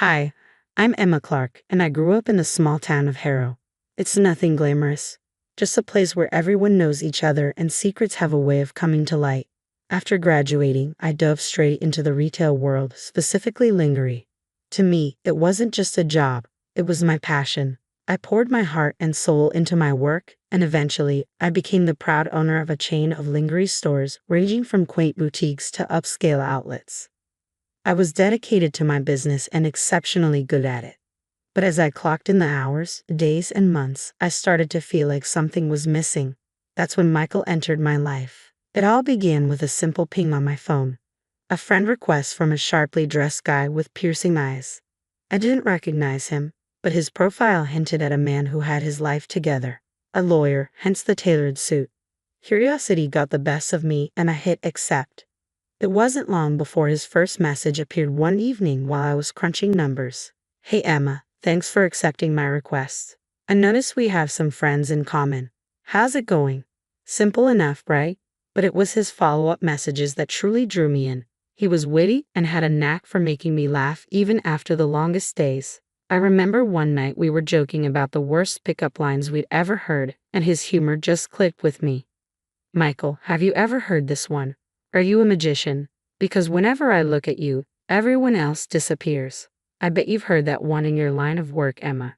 Hi, I'm Emma Clark, and I grew up in the small town of Harrow. It's nothing glamorous, just a place where everyone knows each other and secrets have a way of coming to light. After graduating, I dove straight into the retail world, specifically lingerie. To me, it wasn't just a job, it was my passion. I poured my heart and soul into my work, and eventually, I became the proud owner of a chain of lingerie stores ranging from quaint boutiques to upscale outlets. I was dedicated to my business and exceptionally good at it. But as I clocked in the hours, days, and months, I started to feel like something was missing. That's when Michael entered my life. It all began with a simple ping on my phone. A friend request from a sharply dressed guy with piercing eyes. I didn't recognize him, but his profile hinted at a man who had his life together. A lawyer, hence the tailored suit. Curiosity got the best of me and I hit accept. It wasn't long before his first message appeared one evening while I was crunching numbers. Hey Emma, thanks for accepting my request. I noticed we have some friends in common. How's it going? Simple enough, right? But it was his follow-up messages that truly drew me in. He was witty and had a knack for making me laugh even after the longest days. I remember one night we were joking about the worst pickup lines we'd ever heard, and his humor just clicked with me. Michael, have you ever heard this one? Are you a magician? Because whenever I look at you, everyone else disappears. I bet you've heard that one in your line of work, Emma.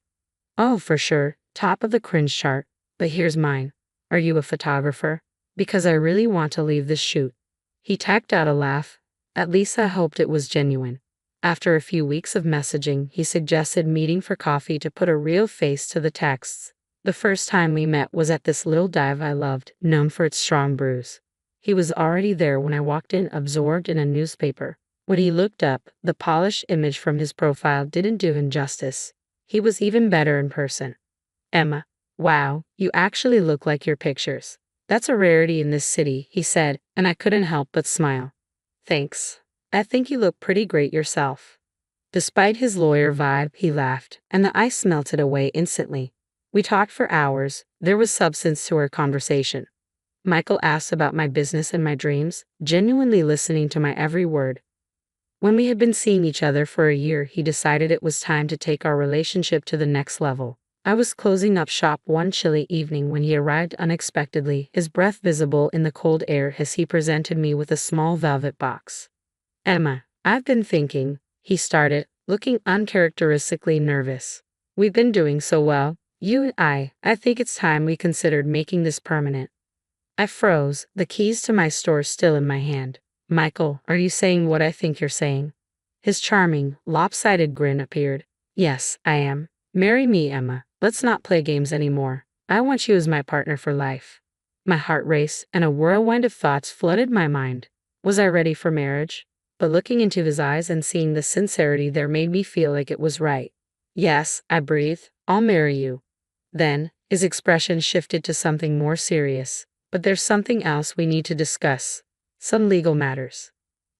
Oh, for sure, top of the cringe chart. But here's mine. Are you a photographer? Because I really want to leave this shoot. He tacked out a laugh. At least I hoped it was genuine. After a few weeks of messaging, he suggested meeting for coffee to put a real face to the texts. The first time we met was at this little dive I loved, known for its strong brews. He was already there when I walked in, absorbed in a newspaper. When he looked up, the polished image from his profile didn't do him justice. He was even better in person. Emma, wow, you actually look like your pictures. That's a rarity in this city, he said, and I couldn't help but smile. Thanks. I think you look pretty great yourself. Despite his lawyer vibe, he laughed, and the ice melted away instantly. We talked for hours. There was substance to our conversation. Michael asked about my business and my dreams, genuinely listening to my every word. When we had been seeing each other for a year, he decided it was time to take our relationship to the next level. I was closing up shop one chilly evening when he arrived unexpectedly, his breath visible in the cold air as he presented me with a small velvet box. Emma, I've been thinking, he started, looking uncharacteristically nervous. We've been doing so well, you and I think it's time we considered making this permanent. I froze, the keys to my store still in my hand. Michael, are you saying what I think you're saying? His charming, lopsided grin appeared. Yes, I am. Marry me, Emma. Let's not play games anymore. I want you as my partner for life. My heart raced, and a whirlwind of thoughts flooded my mind. Was I ready for marriage? But looking into his eyes and seeing the sincerity there made me feel like it was right. Yes, I breathed. I'll marry you. Then, his expression shifted to something more serious. But there's something else we need to discuss. Some legal matters.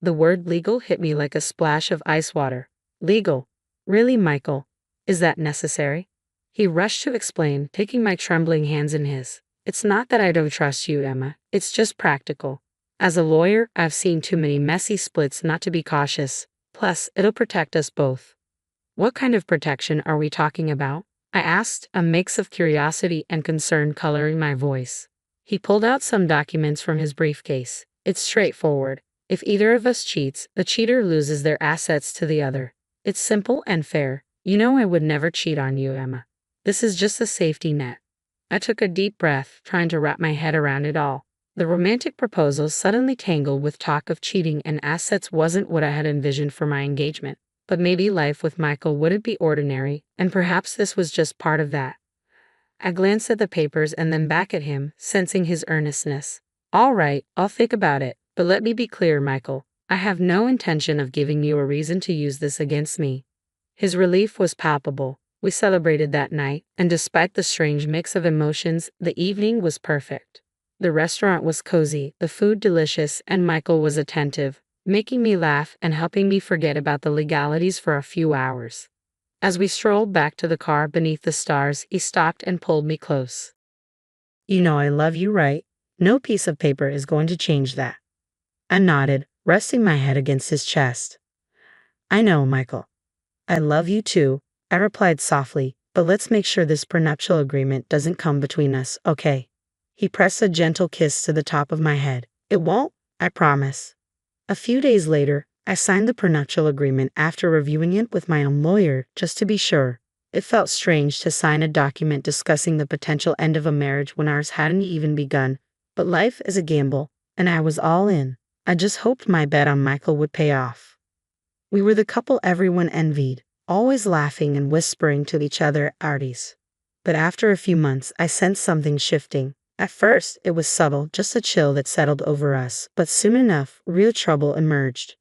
The word legal hit me like a splash of ice water. Legal? Really, Michael? Is that necessary? He rushed to explain, taking my trembling hands in his. It's not that I don't trust you, Emma. It's just practical. As a lawyer, I've seen too many messy splits not to be cautious. Plus, it'll protect us both. What kind of protection are we talking about? I asked, a mix of curiosity and concern coloring my voice. He pulled out some documents from his briefcase. It's straightforward. If either of us cheats, the cheater loses their assets to the other. It's simple and fair. You know I would never cheat on you, Emma. This is just a safety net. I took a deep breath, trying to wrap my head around it all. The romantic proposal suddenly tangled with talk of cheating and assets wasn't what I had envisioned for my engagement. But maybe life with Michael wouldn't be ordinary, and perhaps this was just part of that. I glanced at the papers and then back at him, sensing his earnestness. All right, I'll think about it, but let me be clear, Michael. I have no intention of giving you a reason to use this against me. His relief was palpable. We celebrated that night, and despite the strange mix of emotions, the evening was perfect. The restaurant was cozy, the food delicious, and Michael was attentive, making me laugh and helping me forget about the legalities for a few hours. As we strolled back to the car beneath the stars, he stopped and pulled me close. You know I love you, right? No piece of paper is going to change that. I nodded, resting my head against his chest. I know, Michael. I love you too, I replied softly, but let's make sure this prenuptial agreement doesn't come between us, okay? He pressed a gentle kiss to the top of my head. It won't, I promise. A few days later, I signed the prenuptial agreement after reviewing it with my own lawyer just to be sure. It felt strange to sign a document discussing the potential end of a marriage when ours hadn't even begun, but life is a gamble, and I was all in. I just hoped my bet on Michael would pay off. We were the couple everyone envied, always laughing and whispering to each other at parties. But after a few months, I sensed something shifting. At first, it was subtle, just a chill that settled over us, but soon enough, real trouble emerged.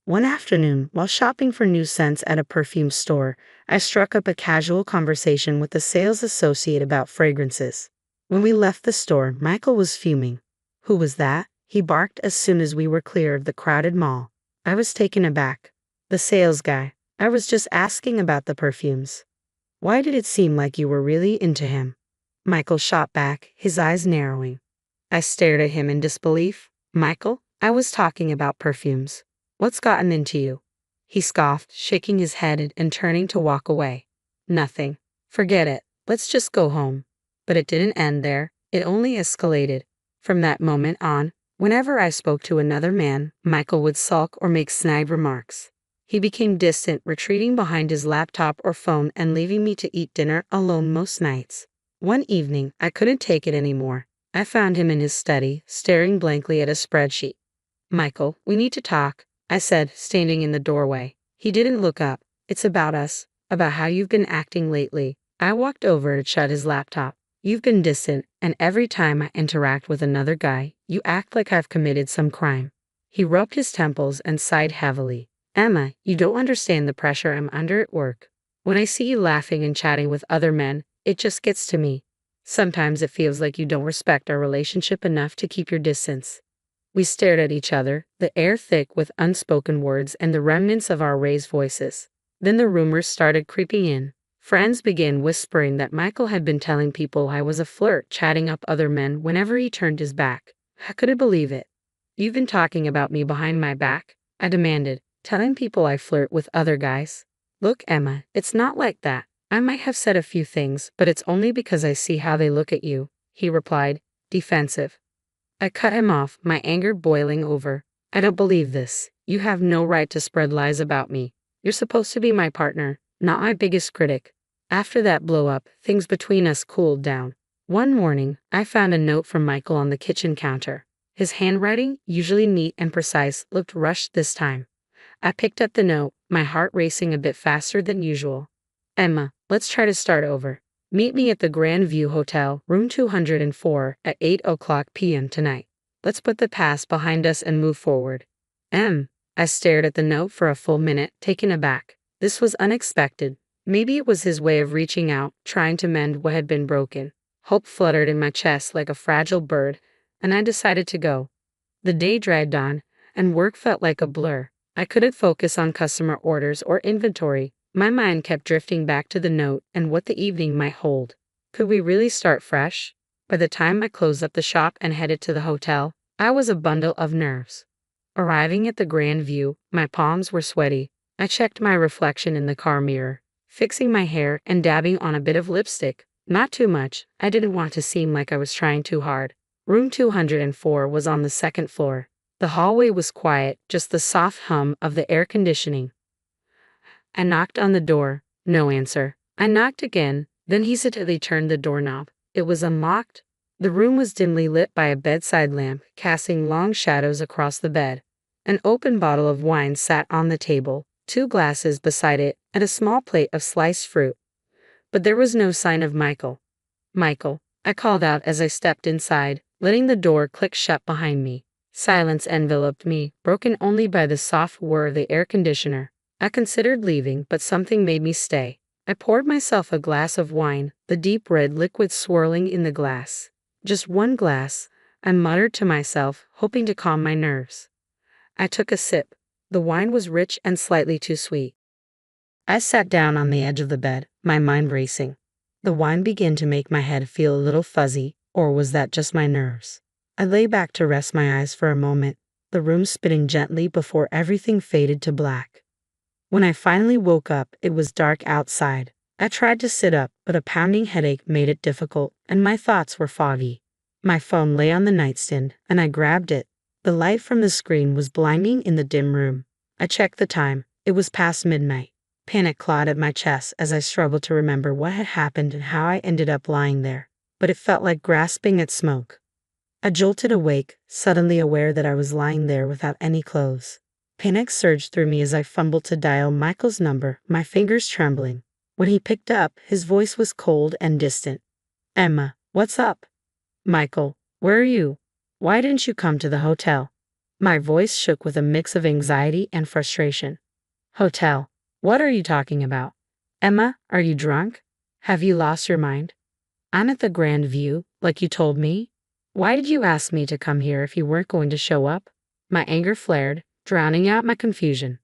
One afternoon, while shopping for new scents at a perfume store, I struck up a casual conversation with a sales associate about fragrances. When we left the store, Michael was fuming. "Who was that?" he barked as soon as we were clear of the crowded mall. I was taken aback. "The sales guy. I was just asking about the perfumes." "Why did it seem like you were really into him?" Michael shot back, his eyes narrowing. I stared at him in disbelief. "Michael, I was talking about perfumes. What's gotten into you?" He scoffed, shaking his head and turning to walk away. "Nothing. Forget it. Let's just go home." But it didn't end there. It only escalated. From that moment on, whenever I spoke to another man, Michael would sulk or make snide remarks. He became distant, retreating behind his laptop or phone and leaving me to eat dinner alone most nights. One evening, I couldn't take it anymore. I found him in his study, staring blankly at a spreadsheet. "Michael, we need to talk," I said, standing in the doorway. He didn't look up. "It's about us, about how you've been acting lately." I walked over to shut his laptop. "You've been distant, and every time I interact with another guy, you act like I've committed some crime." He rubbed his temples and sighed heavily. "Emma, you don't understand the pressure I'm under at work. When I see you laughing and chatting with other men, it just gets to me. Sometimes it feels like you don't respect our relationship enough to keep your distance." We stared at each other, the air thick with unspoken words and the remnants of our raised voices. Then the rumors started creeping in. Friends began whispering that Michael had been telling people I was a flirt, chatting up other men whenever he turned his back. I couldn't believe it. "You've been talking about me behind my back?" I demanded, "telling people I flirt with other guys?" "Look, Emma, it's not like that. I might have said a few things, but it's only because I see how they look at you," he replied, defensive. I cut him off, my anger boiling over. "I don't believe this. You have no right to spread lies about me. You're supposed to be my partner, not my biggest critic." After that blow-up, things between us cooled down. One morning, I found a note from Michael on the kitchen counter. His handwriting, usually neat and precise, looked rushed this time. I picked up the note, my heart racing a bit faster than usual. "Emma, let's try to start over. Meet me at the Grand View Hotel, room 204, at 8:00 p.m. tonight. Let's put the past behind us and move forward." I stared at the note for a full minute, taken aback. This was unexpected. Maybe it was his way of reaching out, trying to mend what had been broken. Hope fluttered in my chest like a fragile bird, and I decided to go. The day dragged on, and work felt like a blur. I couldn't focus on customer orders or inventory. My mind kept drifting back to the note and what the evening might hold. Could we really start fresh? By the time I closed up the shop and headed to the hotel, I was a bundle of nerves. Arriving at the Grand View, my palms were sweaty. I checked my reflection in the car mirror, fixing my hair and dabbing on a bit of lipstick. Not too much. I didn't want to seem like I was trying too hard. Room 204 was on the second floor. The hallway was quiet, just the soft hum of the air conditioning. I knocked on the door. No answer. I knocked again, then hesitantly turned the doorknob. It was unlocked. The room was dimly lit by a bedside lamp, casting long shadows across the bed. An open bottle of wine sat on the table, 2 glasses beside it, and a small plate of sliced fruit. But there was no sign of Michael. "Michael," I called out as I stepped inside, letting the door click shut behind me. Silence enveloped me, broken only by the soft whir of the air conditioner. I considered leaving, but something made me stay. I poured myself a glass of wine, the deep red liquid swirling in the glass. "Just one glass," I muttered to myself, hoping to calm my nerves. I took a sip. The wine was rich and slightly too sweet. I sat down on the edge of the bed, my mind racing. The wine began to make my head feel a little fuzzy, or was that just my nerves? I lay back to rest my eyes for a moment, the room spinning gently before everything faded to black. When I finally woke up, it was dark outside. I tried to sit up, but a pounding headache made it difficult, and my thoughts were foggy. My phone lay on the nightstand, and I grabbed it. The light from the screen was blinding in the dim room. I checked the time. It was past midnight. Panic clawed at my chest as I struggled to remember what had happened and how I ended up lying there. But it felt like grasping at smoke. I jolted awake, suddenly aware that I was lying there without any clothes. Panic surged through me as I fumbled to dial Michael's number, my fingers trembling. When he picked up, his voice was cold and distant. "Emma, what's up?" "Michael, where are you? Why didn't you come to the hotel?" My voice shook with a mix of anxiety and frustration. "Hotel? What are you talking about? Emma, are you drunk? Have you lost your mind? I'm at the Grand View, like you told me. Why did you ask me to come here if you weren't going to show up?" My anger flared, drowning out my confusion.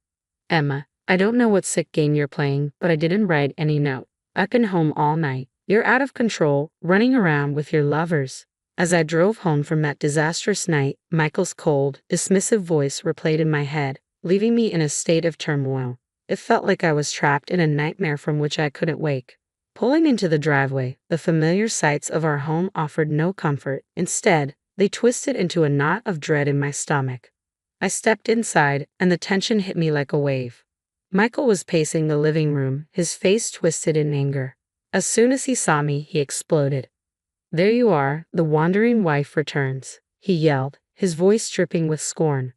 "Emma, I don't know what sick game you're playing, but I didn't write any note. I've been home all night. You're out of control, running around with your lovers." As I drove home from that disastrous night, Michael's cold, dismissive voice replayed in my head, leaving me in a state of turmoil. It felt like I was trapped in a nightmare from which I couldn't wake. Pulling into the driveway, the familiar sights of our home offered no comfort. Instead, they twisted into a knot of dread in my stomach. I stepped inside, and the tension hit me like a wave. Michael was pacing the living room, his face twisted in anger. As soon as he saw me, he exploded. "There you are, the wandering wife returns," he yelled, his voice dripping with scorn.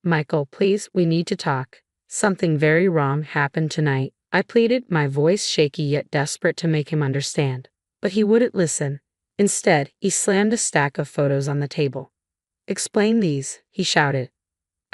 "Michael, please, we need to talk. Something very wrong happened tonight," I pleaded, my voice shaky yet desperate to make him understand. But he wouldn't listen. Instead, he slammed a stack of photos on the table. "Explain these," he shouted.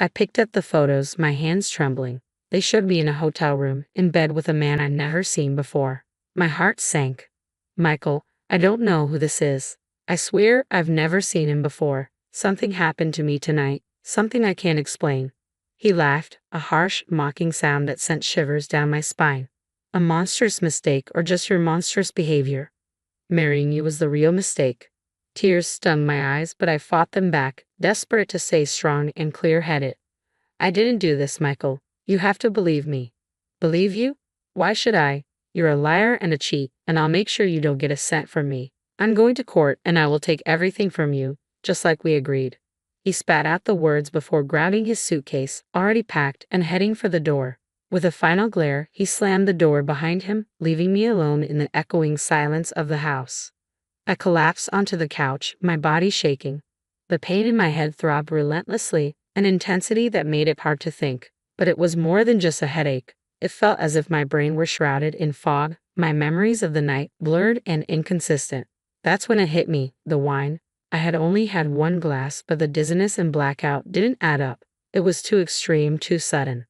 I picked up the photos, my hands trembling. They showed me in a hotel room, in bed with a man I'd never seen before. My heart sank. "Michael, I don't know who this is. I swear I've never seen him before. Something happened to me tonight, something I can't explain." He laughed, a harsh, mocking sound that sent shivers down my spine. "A monstrous mistake or just your monstrous behavior? Marrying you was the real mistake." Tears stung my eyes, but I fought them back, desperate to stay strong and clear-headed. "I didn't do this, Michael. You have to believe me." "Believe you? Why should I? You're a liar and a cheat, and I'll make sure you don't get a cent from me. I'm going to court, and I will take everything from you, just like we agreed." He spat out the words before grabbing his suitcase, already packed, and heading for the door. With a final glare, he slammed the door behind him, leaving me alone in the echoing silence of the house. I collapsed onto the couch, my body shaking. The pain in my head throbbed relentlessly, an intensity that made it hard to think. But it was more than just a headache. It felt as if my brain were shrouded in fog, my memories of the night blurred and inconsistent. That's when it hit me, the wine. I had only had one glass, but the dizziness and blackout didn't add up. It was too extreme, too sudden.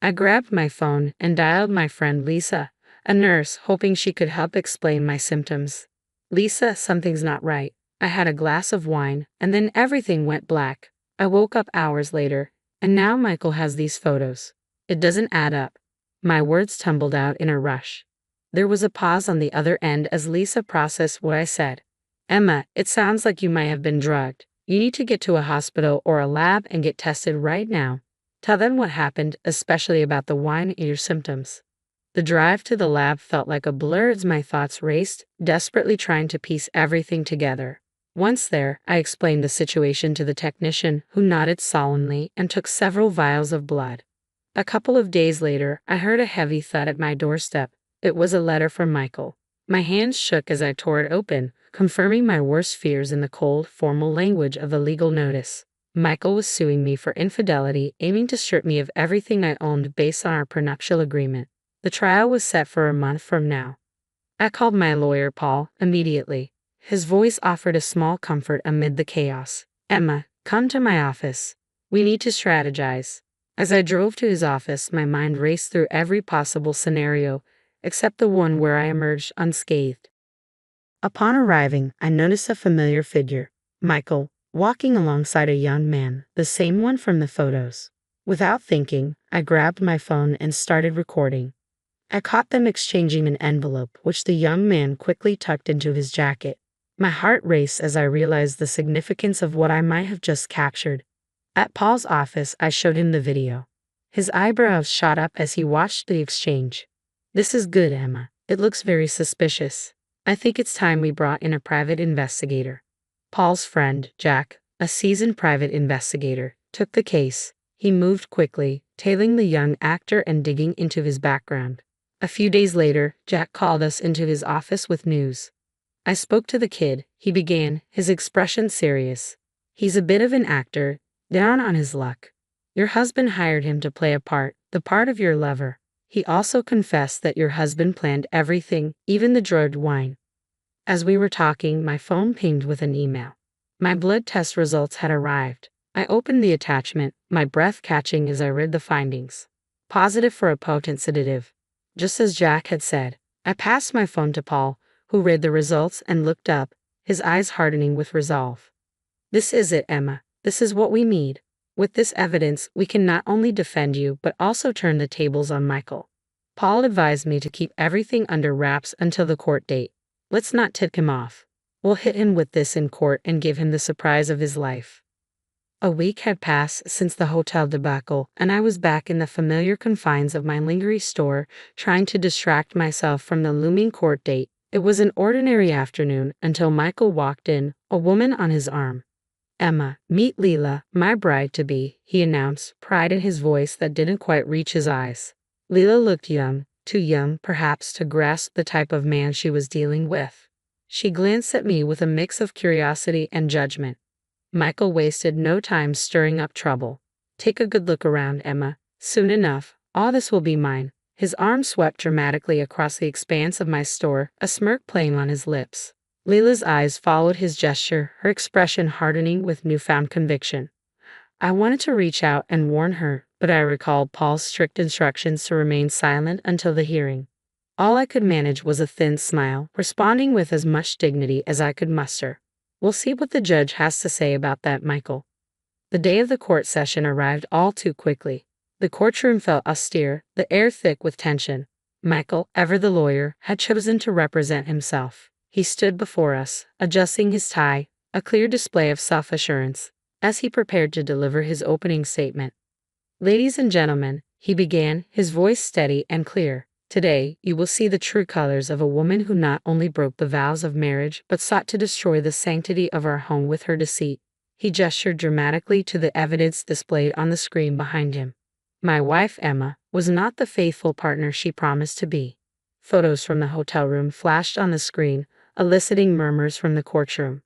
I grabbed my phone and dialed my friend Lisa, a nurse, hoping she could help explain my symptoms. "Lisa, something's not right. I had a glass of wine, and then everything went black. I woke up hours later, and now Michael has these photos. It doesn't add up." My words tumbled out in a rush. There was a pause on the other end as Lisa processed what I said. "Emma, it sounds like you might have been drugged. You need to get to a hospital or a lab and get tested right now. Tell them what happened, especially about the wine and your symptoms." The drive to the lab felt like a blur as my thoughts raced, desperately trying to piece everything together. Once there, I explained the situation to the technician, who nodded solemnly and took several vials of blood. A couple of days later, I heard a heavy thud at my doorstep. It was a letter from Michael. My hands shook as I tore it open, confirming my worst fears in the cold, formal language of the legal notice. Michael was suing me for infidelity, aiming to strip me of everything I owned based on our prenuptial agreement. The trial was set for a month from now. I called my lawyer, Paul, immediately. His voice offered a small comfort amid the chaos. "Emma, come to my office. We need to strategize." As I drove to his office, my mind raced through every possible scenario, except the one where I emerged unscathed. Upon arriving, I noticed a familiar figure, Michael, walking alongside a young man, the same one from the photos. Without thinking, I grabbed my phone and started recording. I caught them exchanging an envelope, which the young man quickly tucked into his jacket. My heart raced as I realized the significance of what I might have just captured. At Paul's office, I showed him the video. His eyebrows shot up as he watched the exchange. "This is good, Emma. It looks very suspicious. I think it's time we brought in a private investigator." Paul's friend, Jack, a seasoned private investigator, took the case. He moved quickly, tailing the young actor and digging into his background. A few days later, Jack called us into his office with news. "I spoke to the kid," he began, his expression serious. "He's a bit of an actor, down on his luck. Your husband hired him to play a part, the part of your lover. He also confessed that your husband planned everything, even the drugged wine." As we were talking, my phone pinged with an email. My blood test results had arrived. I opened the attachment, my breath catching as I read the findings. Positive for a potent sedative. Just as Jack had said. I passed my phone to Paul, who read the results and looked up, his eyes hardening with resolve. "This is it, Emma. This is what we need. With this evidence, we can not only defend you but also turn the tables on Michael." Paul advised me to keep everything under wraps until the court date. "Let's not tip him off. We'll hit him with this in court and give him the surprise of his life." A week had passed since the hotel debacle, and I was back in the familiar confines of my lingerie store, trying to distract myself from the looming court date. It was an ordinary afternoon until Michael walked in, a woman on his arm. "Emma, meet Leila, my bride-to-be," he announced, pride in his voice that didn't quite reach his eyes. Leila looked young, too young perhaps to grasp the type of man she was dealing with. She glanced at me with a mix of curiosity and judgment. Michael wasted no time stirring up trouble. "Take a good look around, Emma. Soon enough, all this will be mine." His arm swept dramatically across the expanse of my store, a smirk playing on his lips. Leila's eyes followed his gesture, her expression hardening with newfound conviction. I wanted to reach out and warn her, but I recalled Paul's strict instructions to remain silent until the hearing. All I could manage was a thin smile, responding with as much dignity as I could muster. "We'll see what the judge has to say about that, Michael." The day of the court session arrived all too quickly. The courtroom felt austere, the air thick with tension. Michael, ever the lawyer, had chosen to represent himself. He stood before us, adjusting his tie, a clear display of self-assurance, as he prepared to deliver his opening statement. "Ladies and gentlemen," he began, his voice steady and clear, "today you will see the true colors of a woman who not only broke the vows of marriage but sought to destroy the sanctity of our home with her deceit." He gestured dramatically to the evidence displayed on the screen behind him. My wife, Emma, was not the faithful partner she promised to be. Photos from the hotel room flashed on the screen, eliciting murmurs from the courtroom.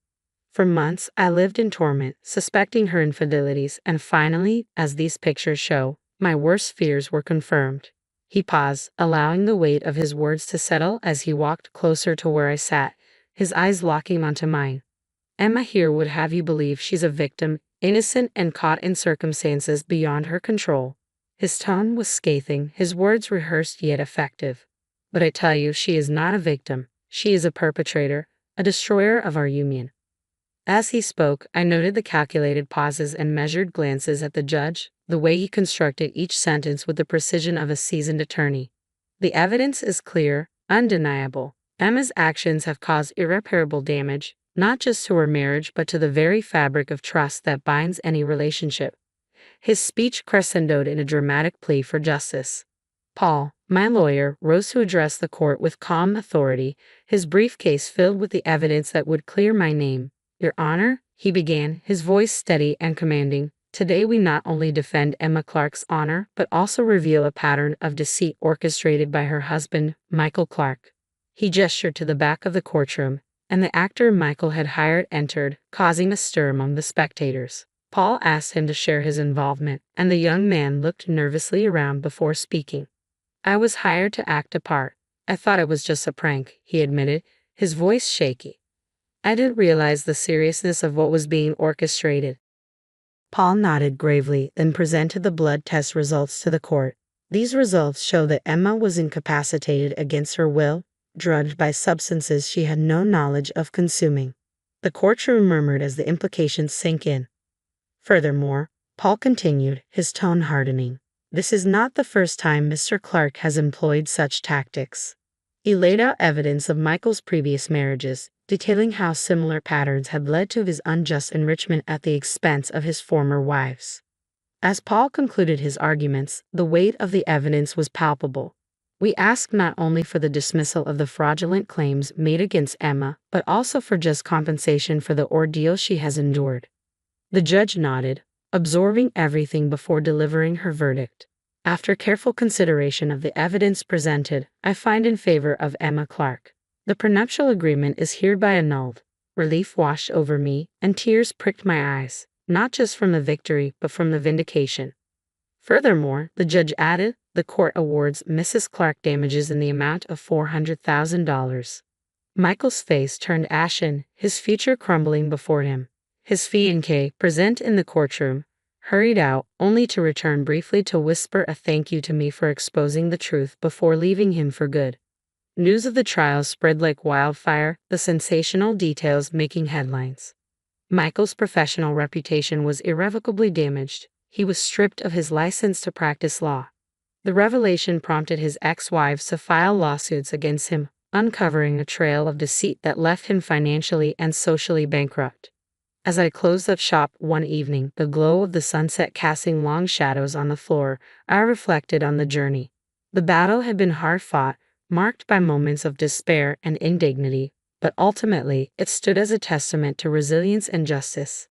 For months, I lived in torment, suspecting her infidelities, and finally, as these pictures show, my worst fears were confirmed. He paused, allowing the weight of his words to settle as he walked closer to where I sat, his eyes locking onto mine. "Emma here would have you believe she's a victim, innocent and caught in circumstances beyond her control." His tone was scathing, his words rehearsed yet effective. "But I tell you, she is not a victim. She is a perpetrator, a destroyer of our union." As he spoke, I noted the calculated pauses and measured glances at the judge, the way he constructed each sentence with the precision of a seasoned attorney. "The evidence is clear, undeniable. Emma's actions have caused irreparable damage, not just to her marriage but to the very fabric of trust that binds any relationship." His speech crescendoed in a dramatic plea for justice. Paul, my lawyer, rose to address the court with calm authority, his briefcase filled with the evidence that would clear my name. "Your Honor," he began, his voice steady and commanding, "today we not only defend Emma Clark's honor but also reveal a pattern of deceit orchestrated by her husband, Michael Clark." He gestured to the back of the courtroom, and the actor Michael had hired entered, causing a stir among the spectators. Paul asked him to share his involvement, and the young man looked nervously around before speaking. "I was hired to act a part. I thought it was just a prank," he admitted, his voice shaky. "I didn't realize the seriousness of what was being orchestrated." Paul nodded gravely, then presented the blood test results to the court. These results show that Emma was incapacitated against her will, drugged by substances she had no knowledge of consuming. The courtroom murmured as the implications sank in. Furthermore, Paul continued, his tone hardening, "this is not the first time Mr. Clark has employed such tactics." He laid out evidence of Michael's previous marriages, detailing how similar patterns had led to his unjust enrichment at the expense of his former wives. As Paul concluded his arguments, the weight of the evidence was palpable. We ask not only for the dismissal of the fraudulent claims made against Emma, but also for just compensation for the ordeal she has endured. The judge nodded, absorbing everything before delivering her verdict. After careful consideration of the evidence presented, I find in favor of Emma Clark. The prenuptial agreement is hereby annulled. Relief washed over me, and tears pricked my eyes, not just from the victory, but from the vindication. Furthermore, the judge added, the court awards Mrs. Clark damages in the amount of $400,000. Michael's face turned ashen, his future crumbling before him. His fiancée, present in the courtroom, hurried out, only to return briefly to whisper a thank you to me for exposing the truth before leaving him for good. News of the trial spread like wildfire, the sensational details making headlines. Michael's professional reputation was irrevocably damaged. He was stripped of his license to practice law. The revelation prompted his ex-wives to file lawsuits against him, uncovering a trail of deceit that left him financially and socially bankrupt. As I closed up shop one evening, the glow of the sunset casting long shadows on the floor, I reflected on the journey. The battle had been hard fought, marked by moments of despair and indignity, but ultimately it stood as a testament to resilience and justice.